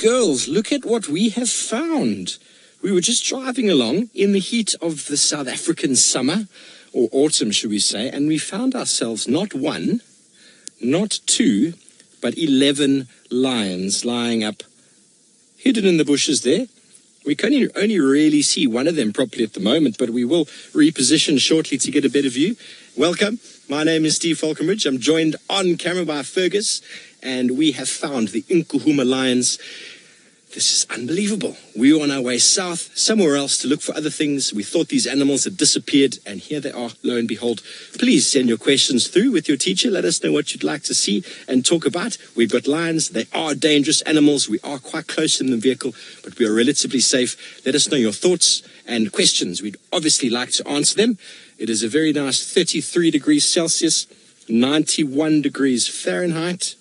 girls, look at what we have found. We were just driving along in the heat of the South African summer, or autumn, should we say, and we found ourselves not one, not two, but 11 lions lying up, hidden in the bushes there. We can only really see one of them properly at the moment, but we will reposition shortly to get a better view. Welcome. My name is Steve Falconbridge. I'm joined on camera by Fergus, and we have found the Nkuhuma lions. This is unbelievable. We were on our way south, somewhere else, to look for other things. We thought these animals had disappeared, and here they are, lo and behold. Please send your questions through with your teacher. Let us know what you'd like to see and talk about. We've got lions. They are dangerous animals. We are quite close in the vehicle, but we are relatively safe. Let us know your thoughts and questions. We'd obviously like to answer them. It is a very nice 33 degrees Celsius, 91 degrees Fahrenheit.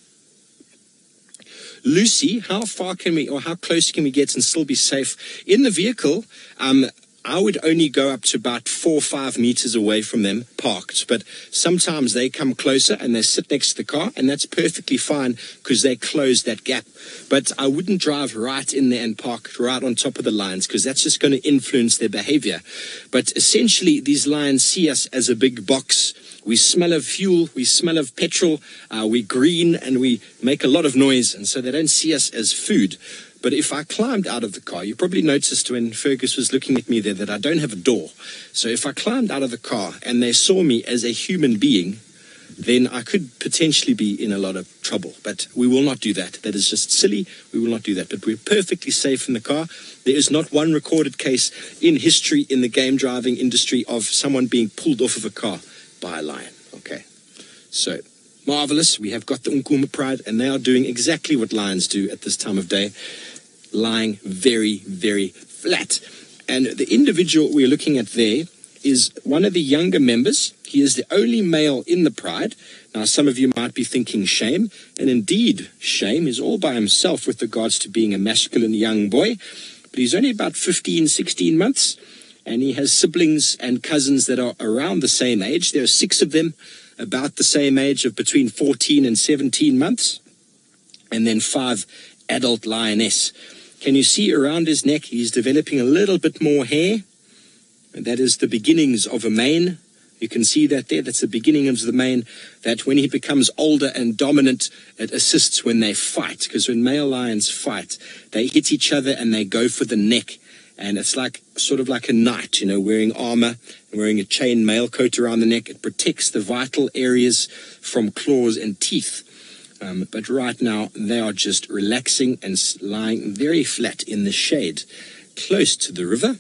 Lucy, how far can we, or how close can we get and still be safe? In the vehicle, I would only go up to about 4 or 5 meters away from them parked. But sometimes they come closer and they sit next to the car, and that's perfectly fine because they close that gap. But I wouldn't drive right in there and park right on top of the lions because that's just going to influence their behavior. But essentially, these lions see us as a big box. We smell of fuel, we smell of petrol, we're green, and we make a lot of noise, and so they don't see us as food. But if I climbed out of the car, you probably noticed when Fergus was looking at me there that I don't have a door. So if I climbed out of the car and they saw me as a human being, then I could potentially be in a lot of trouble. But we will not do that. That is just silly. We will not do that. But we're perfectly safe in the car. There is not one recorded case in history in the game driving industry of someone being pulled off of a car by a lion. Okay, so marvelous. We have got the Nkuhuma Pride, and they are doing exactly what lions do at this time of day, lying very, very flat. And the individual we're looking at there is one of the younger members. He is the only male in the Pride. Now, some of you might be thinking shame, and indeed, shame is all by himself with regards to being a masculine young boy. But he's only about 15, 16 months. And he has siblings and cousins that are around the same age. There are 6 of them about the same age of between 14 and 17 months. And then 5 adult lioness. Can you see around his neck, he's developing a little bit more hair. And that is the beginnings of a mane. You can see that there. That's the beginning of the mane. That when he becomes older and dominant, it assists when they fight. Because when male lions fight, they hit each other and they go for the neck. And it's like sort of like a knight, you know, wearing armor and wearing a chain mail coat around the neck. It protects the vital areas from claws and teeth. But right now, they are just relaxing and lying very flat in the shade, close to the river.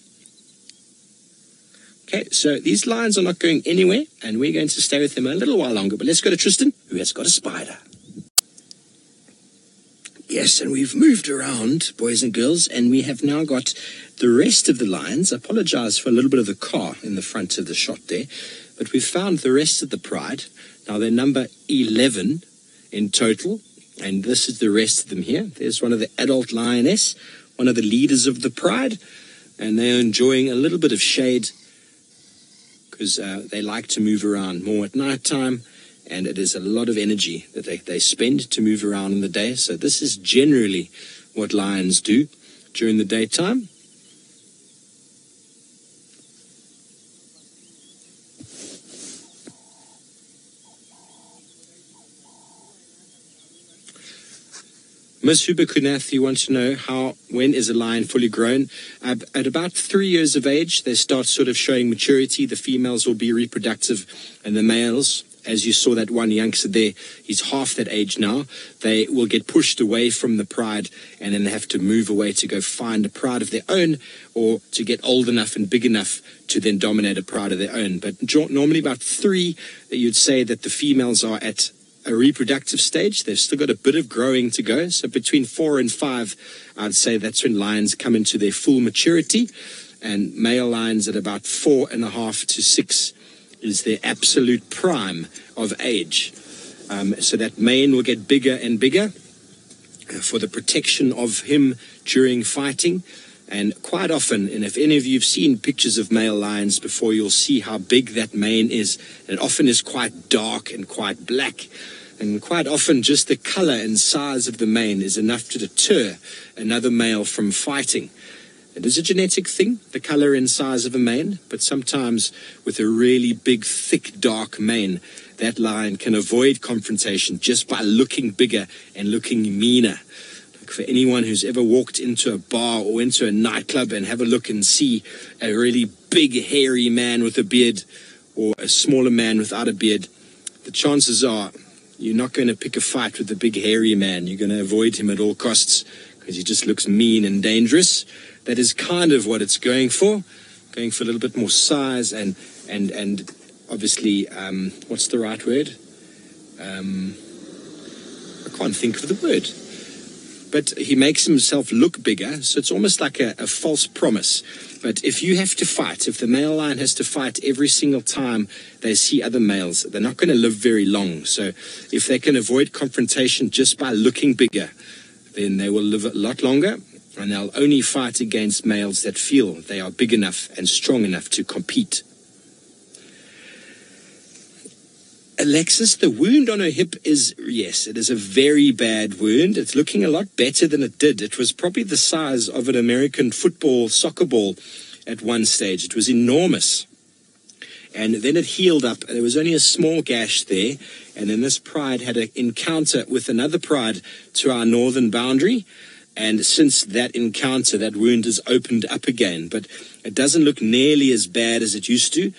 Okay, so these lions are not going anywhere, and we're going to stay with them a little while longer. But let's go to Tristan, who has got a spider. Yes, and we've moved around, boys and girls, and we have now got the rest of the lions. I apologize for a little bit of the car in the front of the shot there, but we've found the rest of the Pride. Now, they're number 11 in total, and this is the rest of them here. There's one of the adult lioness, one of the leaders of the Pride, and they're enjoying a little bit of shade because they like to move around more at night time. And it is a lot of energy that they spend to move around in the day. So this is generally what lions do during the daytime. Ms. Huber-Kunath, you want to know when is a lion fully grown? At about 3 years of age, they start sort of showing maturity. The females will be reproductive, and the males, as you saw that one youngster there, he's half that age now. They will get pushed away from the Pride, and then they have to move away to go find a Pride of their own, or to get old enough and big enough to then dominate a Pride of their own. But normally about 3, you'd say that the females are at a reproductive stage. They've still got a bit of growing to go. So between 4 and 5, I'd say that's when lions come into their full maturity. And male lions at about 4.5 to 6 is their absolute prime of age. So that mane will get bigger and bigger for the protection of him during fighting. And quite often, and if any of you have seen pictures of male lions before, you'll see how big that mane is. It often is quite dark and quite black. And quite often just the color and size of the mane is enough to deter another male from fighting. It is a genetic thing, the color and size of a mane, but sometimes with a really big, thick, dark mane, that lion can avoid confrontation just by looking bigger and looking meaner. For anyone who's ever walked into a bar or into a nightclub and have a look and see a really big, hairy man with a beard or a smaller man without a beard, the chances are you're not going to pick a fight with the big, hairy man. You're going to avoid him at all costs because he just looks mean and dangerous. That is kind of what it's going for a little bit more size and obviously, what's the right word? I can't think of the word. But he makes himself look bigger, so it's almost like a false promise. But if you have to fight, if the male lion has to fight every single time they see other males, they're not going to live very long. So if they can avoid confrontation just by looking bigger, then they will live a lot longer, and they'll only fight against males that feel they are big enough and strong enough to compete. Alexis, the wound on her hip is, yes, it is a very bad wound. It's looking a lot better than it did. It was probably the size of an American soccer ball at one stage. It was enormous. And then it healed up. There was only a small gash there. And then this pride had an encounter with another pride to our northern boundary. And since that encounter, that wound has opened up again. But it doesn't look nearly as bad as it used to.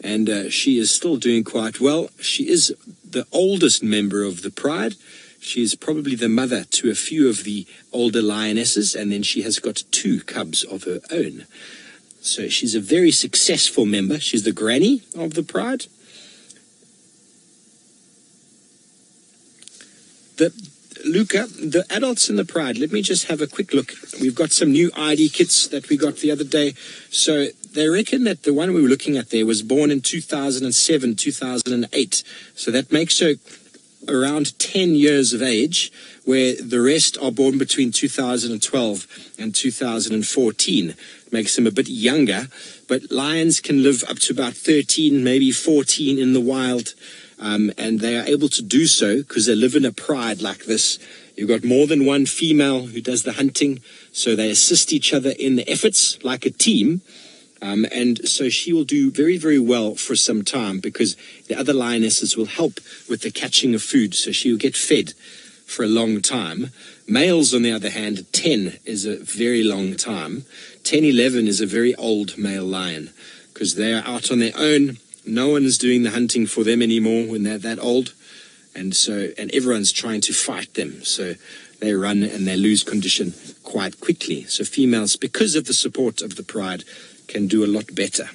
And she is still doing quite well. She is the oldest member of the pride. She is probably the mother to a few of the older lionesses. And then she has got 2 cubs of her own. So she's a very successful member. She's the granny of the pride. Luca, the adults in the pride, let me just have a quick look. We've got some new ID kits that we got the other day. So they reckon that the one we were looking at there was born in 2007, 2008. So that makes her around 10 years of age, where the rest are born between 2012 and 2014. Makes them a bit younger, but lions can live up to about 13, maybe 14 in the wild. And they are able to do so because they live in a pride like this. You've got more than one female who does the hunting, so they assist each other in the efforts like a team. And so she will do very, very well for some time because the other lionesses will help with the catching of food, so she will get fed for a long time. Males, on the other hand, 10 is a very long time. 10, 11 is a very old male lion because they are out on their own. No one is doing the hunting for them anymore when they're that old. And everyone's trying to fight them. So they run and they lose condition quite quickly. So females, because of the support of the pride, can do a lot better.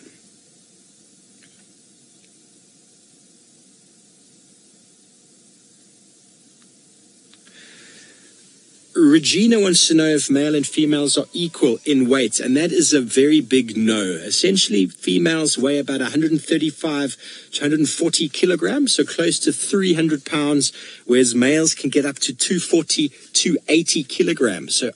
Regina wants to know if male and females are equal in weight, and that is a very big no. Essentially, females weigh about 135 to 140 kilograms, so close to 300 pounds, whereas males can get up to 240 to 80 kilograms, so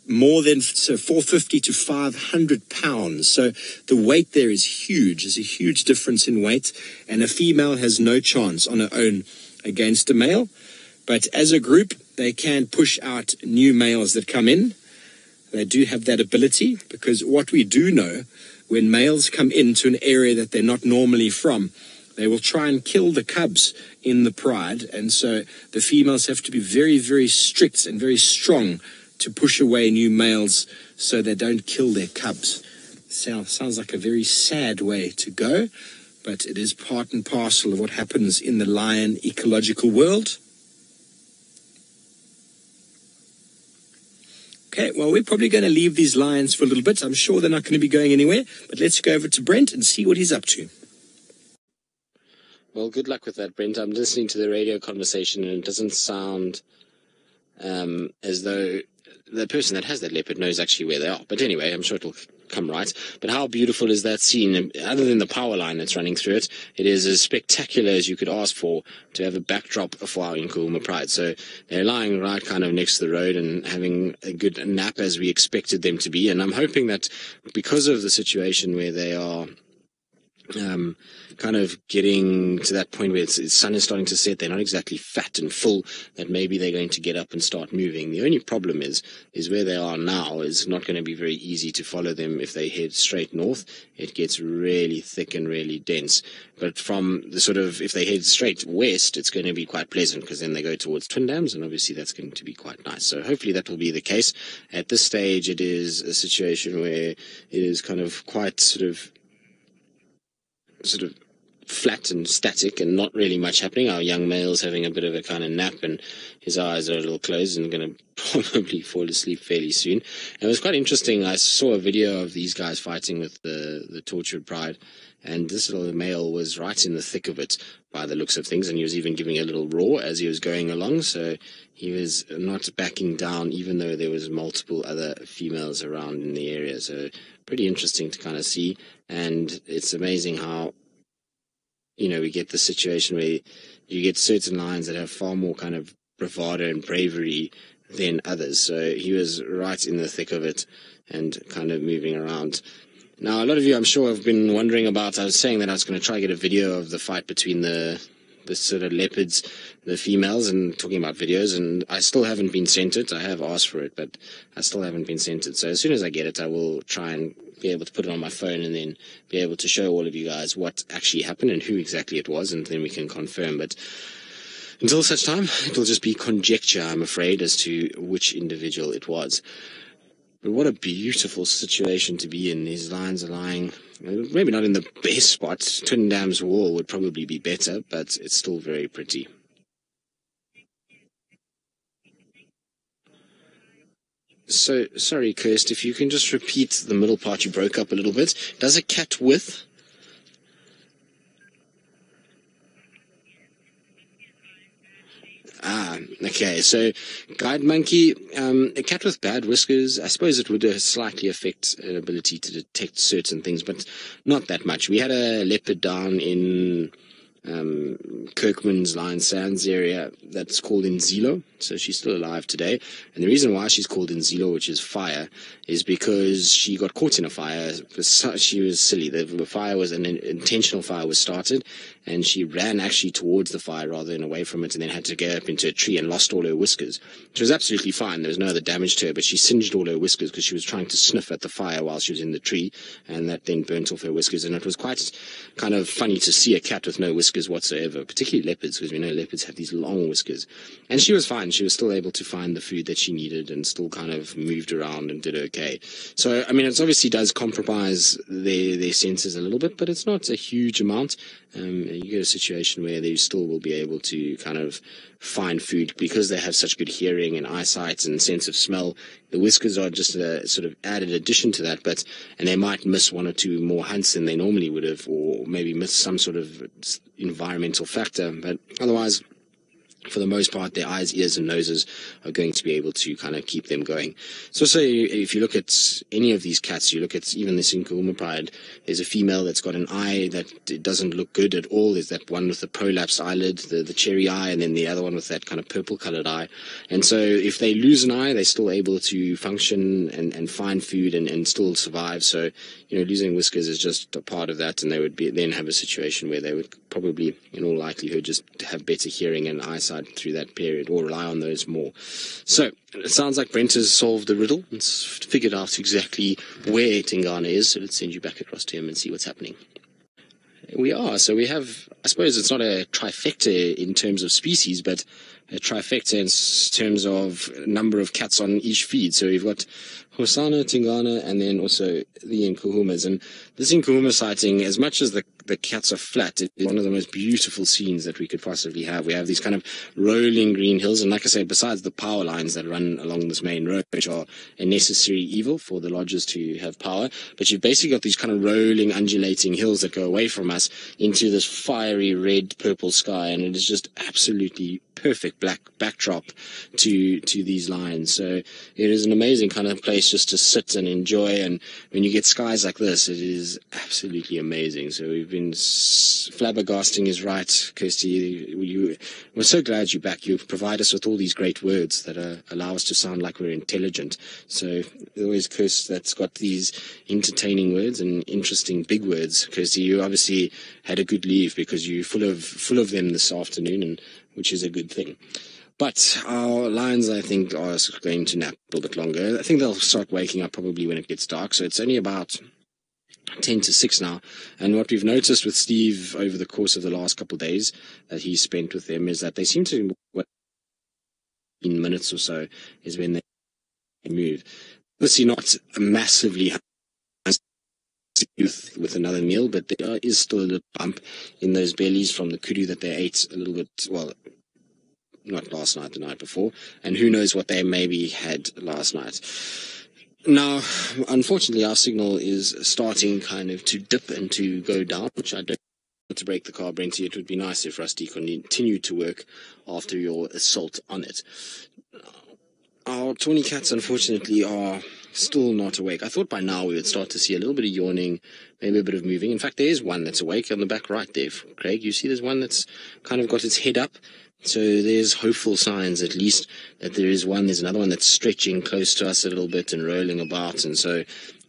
more than 450 to 500 pounds. So the weight there is huge. There's a huge difference in weight, and a female has no chance on her own against a male. But as a group, they can push out new males that come in. They do have that ability, because what we do know, when males come into an area that they're not normally from, they will try and kill the cubs in the pride. And so the females have to be very, very strict and very strong to push away new males so they don't kill their cubs. Sounds like a very sad way to go, but it is part and parcel of what happens in the lion ecological world. Okay, well, we're probably going to leave these lions for a little bit. I'm sure they're not going to be going anywhere, but let's go over to Brent and see what he's up to. Well, good luck with that, Brent. I'm listening to the radio conversation, and it doesn't sound as though the person that has that leopard knows actually where they are. But anyway, I'm sure it'll come right. But how beautiful is that scene? Other than the power line that's running through it, it is as spectacular as you could ask for to have a backdrop for our Nkuhuma Pride. So they're lying right kind of next to the road and having a good nap as we expected them to be. And I'm hoping that because of the situation where they are kind of getting to that point where the sun is starting to set. They're not exactly fat and full, that maybe they're going to get up and start moving. The only problem is where they are now is not going to be very easy to follow them if they head straight north. It gets really thick and really dense. But from the sort of, if they head straight west, it's going to be quite pleasant, because then they go towards Twin Dams, and obviously that's going to be quite nice. So hopefully that will be the case. At this stage, it is a situation where it is kind of quite sort of flat and static and not really much happening. Our young male's having a bit of a kind of nap, and his eyes are a little closed and going to probably fall asleep fairly soon. And it was quite interesting. I saw a video of these guys fighting with the tortured pride, and this little male was right in the thick of it by the looks of things, and he was even giving a little roar as he was going along, so he was not backing down, even though there was multiple other females around in the area. So pretty interesting to kind of see. And it's amazing how, we get the situation where you get certain lions that have far more kind of bravado and bravery than others. So he was right in the thick of it and kind of moving around. Now, a lot of you, I'm sure, have been wondering about, I was saying that I was going to try to get a video of the fight between the sort of leopards, the females, and talking about videos, and I still haven't been sent it. I have asked for it, but I still haven't been sent it. So as soon as I get it, I will try and be able to put it on my phone and then be able to show all of you guys what actually happened and who exactly it was, and then we can confirm. But until such time, it'll just be conjecture, I'm afraid, as to which individual it was. But what a beautiful situation to be in. These lions are lying, maybe not in the best spot. Twin Dams Wall would probably be better, but it's still very pretty. So, sorry, Kirst, if you can just repeat the middle part, you broke up a little bit. Does a cat with? Okay, so guide monkey, a cat with bad whiskers, I suppose it would slightly affect an ability to detect certain things, but not that much. We had a leopard down in Kirkman's Lion Sands area that's called Nzilo, so she's still alive today. And the reason why she's called Nzilo, which is fire, is because she got caught in a fire. She was silly. The fire was an intentional fire was started, and she ran actually towards the fire rather than away from it, and then had to go up into a tree and lost all her whiskers. She was absolutely fine. There was no other damage to her, but she singed all her whiskers because she was trying to sniff at the fire while she was in the tree, and that then burnt off her whiskers. And it was quite kind of funny to see a cat with no whiskers whatsoever, particularly leopards, because we know leopards have these long whiskers. And she was fine. She was still able to find the food that she needed and still kind of moved around and did okay. So, I mean, it obviously does compromise their senses a little bit, but it's not a huge amount. You get a situation where they still will be able to kind of find food because they have such good hearing and eyesight and sense of smell. The whiskers are just a sort of added addition to that, and they might miss one or two more hunts than they normally would have, or maybe miss some sort of environmental factor, but otherwise, for the most part, their eyes, ears, and noses are going to be able to kind of keep them going. So say if you look at any of these cats, you look at even this Nkuhuma Pride, there's a female that's got an eye that doesn't look good at all. There's that one with the prolapsed eyelid, the cherry eye, and then the other one with that kind of purple-colored eye. And so if they lose an eye, they're still able to function and find food and still survive. So, losing whiskers is just a part of that, and they would then have a situation where they would probably, in all likelihood, just have better hearing and eyesight through that period, or rely on those more. So it sounds like Brent has solved the riddle and figured out exactly where Tingana is. So let's send you back across to him and see what's happening. We are. So we have, I suppose it's not a trifecta in terms of species, but a trifecta in terms of number of cats on each feed. So we've got Hosana, Tingana, and then also the Nkuhumas. And this Nkuhuma sighting, as much as the cats are flat, it is one of the most beautiful scenes that we could possibly have. We have these kind of rolling green hills, and like I say, besides the power lines that run along this main road, which are a necessary evil for the lodges to have power, but you've basically got these kind of rolling, undulating hills that go away from us into this fiery red, purple sky, and it is just absolutely perfect black backdrop to these lions. So it is an amazing kind of place just to sit and enjoy. And when you get skies like this, it is absolutely amazing. So we've been flabbergasting is right, Kirsty. We're so glad you're back. You provide us with all these great words that allow us to sound like we're intelligent. So always Kirsty that's got these entertaining words and interesting big words. Kirsty, you obviously had a good leave because you're full of them this afternoon, and which is a good thing. But our lions, I think, are going to nap a little bit longer. I think they'll start waking up probably when it gets dark. So it's only about 10 to 6 now. And what we've noticed with Steve over the course of the last couple of days that he's spent with them is that they seem to, in minutes or so, is when they move. Obviously not massively with another meal, but there is still a little bump in those bellies from the kudu that they ate a little bit, well, not last night, the night before, and who knows what they maybe had last night. Now, unfortunately, our signal is starting kind of to dip and to go down, which I don't want to break the car, Brenty. It would be nice if Rusty continued to work after your assault on it. Our tawny cats, unfortunately, are still not awake. I thought by now we would start to see a little bit of yawning, maybe a bit of moving. In fact, there is one that's awake on the back right there, Craig. You see there's one that's kind of got its head up. So there's hopeful signs, at least, that there is one. There's another one that's stretching close to us a little bit and rolling about. And so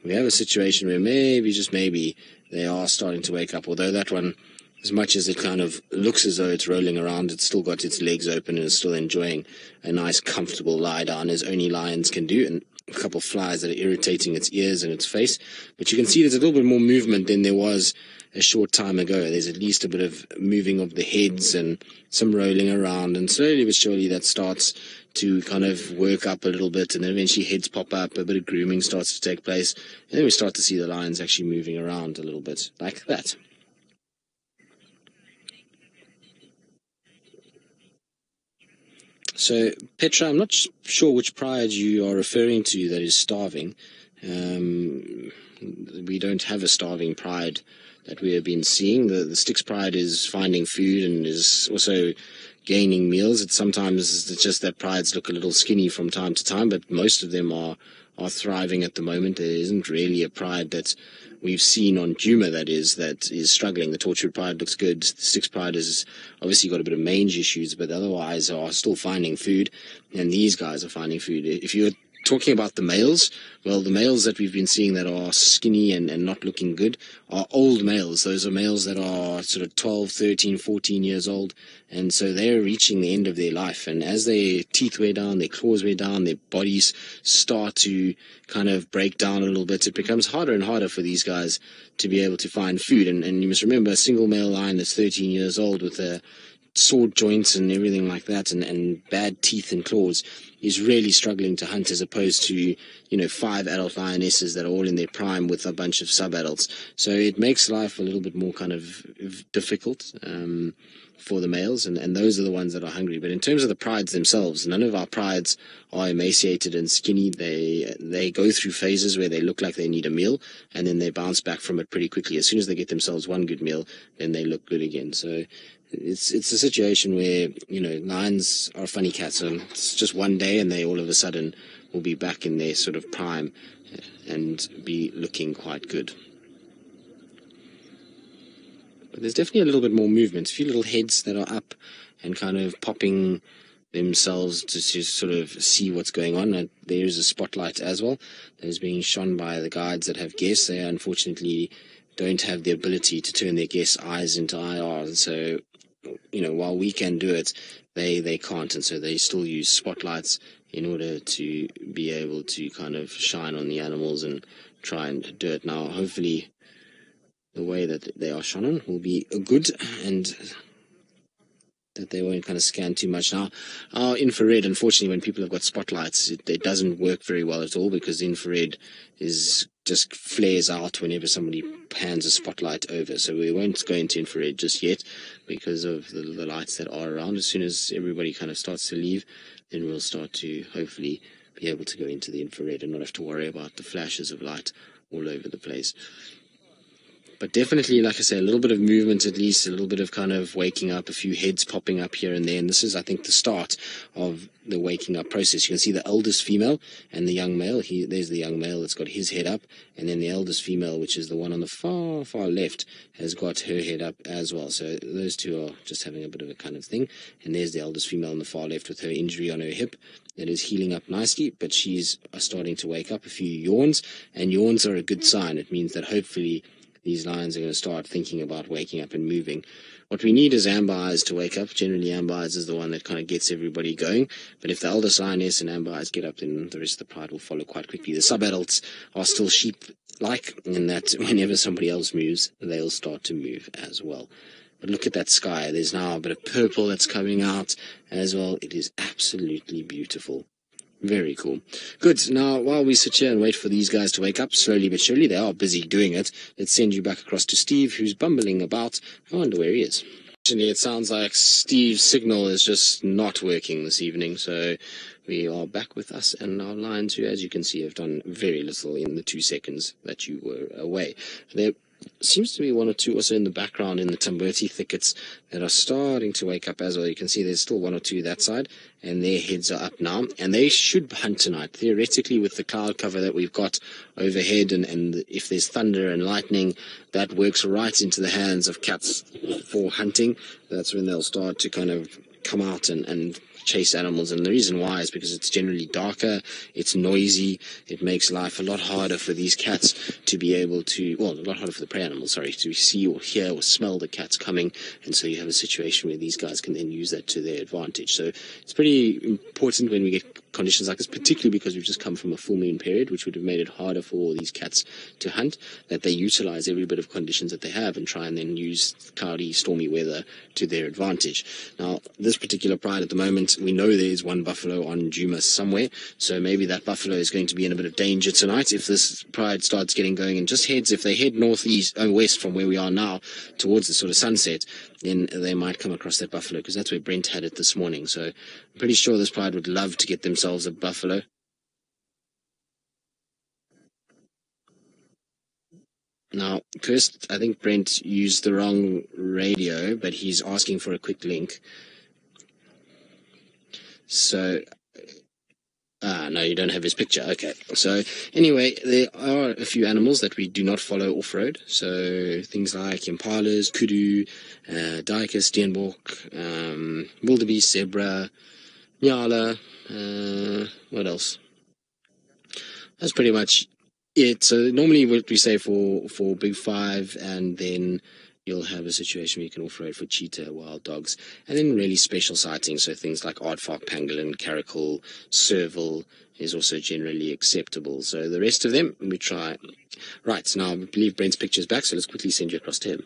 we have a situation where maybe, just maybe, they are starting to wake up. Although that one, as much as it kind of looks as though it's rolling around, it's still got its legs open and is still enjoying a nice, comfortable lie down, as only lions can do. And a couple of flies that are irritating its ears and its face. But you can see there's a little bit more movement than there was a short time ago. There's at least a bit of moving of the heads and some rolling around, and slowly but surely that starts to kind of work up a little bit, and then eventually heads pop up, a bit of grooming starts to take place, and then we start to see the lions actually moving around a little bit like that. So, Petra, I'm not sure which pride you are referring to that is starving. We don't have a starving pride that we have been seeing. The Styx pride is finding food and is also gaining meals. It's sometimes just that prides look a little skinny from time to time, but most of them are thriving at the moment. There isn't really a pride that we've seen on Djuma that is struggling. The Tortured pride looks good. The Styx pride has obviously got a bit of mange issues, but otherwise are still finding food, and these guys are finding food. If you're talking about the males, well, the males that we've been seeing that are skinny and not looking good are old males. Those are males that are sort of 12, 13, 14 years old, and so they're reaching the end of their life. And as their teeth wear down, their claws wear down, their bodies start to kind of break down a little bit, it becomes harder and harder for these guys to be able to find food. And you must remember, a single male lion that's 13 years old with sword joints and everything like that, and bad teeth and claws, is really struggling to hunt, as opposed to 5 adult lionesses that are all in their prime with a bunch of sub-adults. So it makes life a little bit more kind of difficult for the males, and those are the ones that are hungry. But in terms of the prides themselves, none of our prides are emaciated and skinny. They go through phases where they look like they need a meal, and then they bounce back from it pretty quickly. As soon as they get themselves one good meal, then they look good again. So it's a situation where lions are funny cats, and it's just one day and they all of a sudden will be back in their sort of prime and be looking quite good. But there's definitely a little bit more movement, a few little heads that are up and kind of popping themselves to sort of see what's going on. And there is a spotlight as well that is being shone by the guides that have guests. They unfortunately don't have the ability to turn their guests' eyes into IR, and so while we can do it, they can't, and so they still use spotlights in order to be able to kind of shine on the animals and try and do it. Now, hopefully, the way that they are shone on will be good, and that they won't kind of scan too much. Now, our infrared, unfortunately, when people have got spotlights, it doesn't work very well at all, because the infrared just flares out whenever somebody pans a spotlight over. So we won't go into infrared just yet because of the lights that are around. As soon as everybody kind of starts to leave, then we'll start to hopefully be able to go into the infrared and not have to worry about the flashes of light all over the place. But definitely, like I say, a little bit of movement at least, a little bit of kind of waking up, a few heads popping up here and there. And this is, I think, the start of the waking up process. You can see the eldest female and the young male. There's the young male that's got his head up. And then the eldest female, which is the one on the far, far left, has got her head up as well. So those two are just having a bit of a kind of thing. And there's the eldest female on the far left with her injury on her hip. That is healing up nicely, but she's starting to wake up. A few yawns, and yawns are a good sign. It means that hopefully these lions are going to start thinking about waking up and moving. What we need is amber eyes to wake up. Generally, amber eyes is the one that kind of gets everybody going. But if the eldest lioness and amber eyes get up, then the rest of the pride will follow quite quickly. The sub-adults are still sheep-like in that whenever somebody else moves, they'll start to move as well. But look at that sky. There's now a bit of purple that's coming out as well. It is absolutely beautiful. Very cool. Good. Now, while we sit here and wait for these guys to wake up, slowly but surely, they are busy doing it. Let's send you back across to Steve, who's bumbling about. I wonder where he is. Actually, it sounds like Steve's signal is just not working this evening, so we are back with us and our lions, who, as you can see, have done very little in the 2 seconds that you were away. There seems to be one or two also in the background in the Tamboti thickets that are starting to wake up as well. You can see there's still one or two that side, and their heads are up now, and they should hunt tonight. Theoretically, with the cloud cover that we've got overhead, and if there's thunder and lightning, that works right into the hands of cats for hunting. That's when they'll start to kind of come out and chase animals. And the reason why is because it's generally darker, it's noisy, it makes life a lot harder for these cats to be able to, well, a lot harder for the prey animals, sorry, to see or hear or smell the cats coming. And so you have a situation where these guys can then use that to their advantage. So it's pretty important when we get conditions like this, particularly because we've just come from a full moon period, which would have made it harder for all these cats to hunt, that they utilize every bit of conditions that they have and try and then use cloudy, stormy weather to their advantage. Now, this particular pride at the moment, we know there's one buffalo on Djuma somewhere, so maybe that buffalo is going to be in a bit of danger tonight if this pride starts getting going and just heads, if they head northeast and west from where we are now towards the sort of sunset, then they might come across that buffalo, because that's where Brent had it this morning. So I'm pretty sure this pride would love to get themselves a buffalo. Now, first, I think Brent used the wrong radio, but he's asking for a quick link. So, no, you don't have his picture. Okay. So, anyway, there are a few animals that we do not follow off-road. So, things like impalas, kudu, duiker, steenbok, wildebeest, zebra, nyala, what else? That's pretty much it. So, normally what we say for Big Five, and then you'll have a situation where you can off-road for cheetah, wild dogs, and then really special sightings, so things like aardvark, pangolin, caracal, serval is also generally acceptable. So the rest of them, we try. Right, now I believe Brent's picture's back, so let's quickly send you across to him.